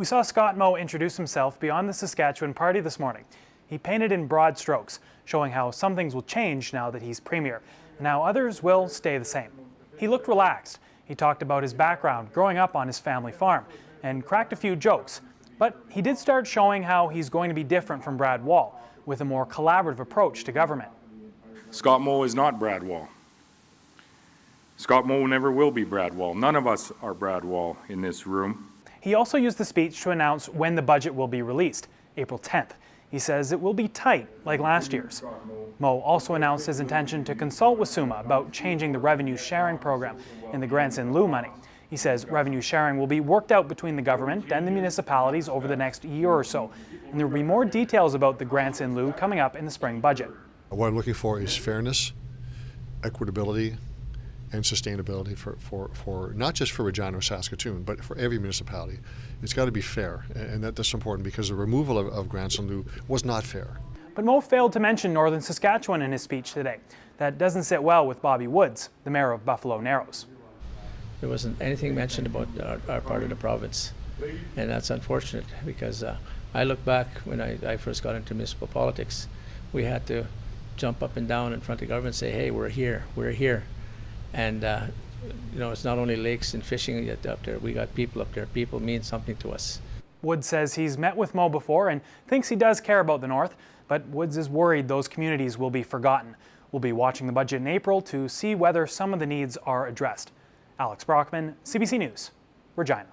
We saw Scott Moe introduce himself beyond the Saskatchewan party this morning. He painted in broad strokes, showing how some things will change now that he's premier, and how others will stay the same. He looked relaxed. He talked about his background, growing up on his family farm, and cracked a few jokes. But he did start showing how he's going to be different from Brad Wall, with a more collaborative approach to government. Scott Moe is not Brad Wall. Scott Moe never will be Brad Wall. None of us are Brad Wall in this room. He also used the speech to announce when the budget will be released, April 10th. He says it will be tight, like last year's. Moe also announced his intention to consult with SUMA about changing the revenue sharing program in the Grants-in-lieu money. He says revenue sharing will be worked out between the government and the municipalities over the next year or so, and there will be more details about the Grants-in-lieu coming up in the spring budget. What I'm looking for is fairness, equitability, and sustainability for not just for Regina or Saskatoon, but for every municipality. It's got to be fair, and that's important because the removal of Grants-in-lieu was not fair. But Moe failed to mention Northern Saskatchewan in his speech today. That doesn't sit well with Bobby Woods, the mayor of Buffalo Narrows. There wasn't anything mentioned about our part of the province, and that's unfortunate because I look back when I first got into municipal politics, we had to jump up and down in front of government and say, hey, we're here, we're here. And you know, it's not only lakes and fishing up there, we got people up there. People mean something to us. Woods says he's met with Moe before and thinks he does care about the North, but Woods is worried those communities will be forgotten. We'll be watching the budget in April to see whether some of the needs are addressed. Alex Brockman, CBC News, Regina.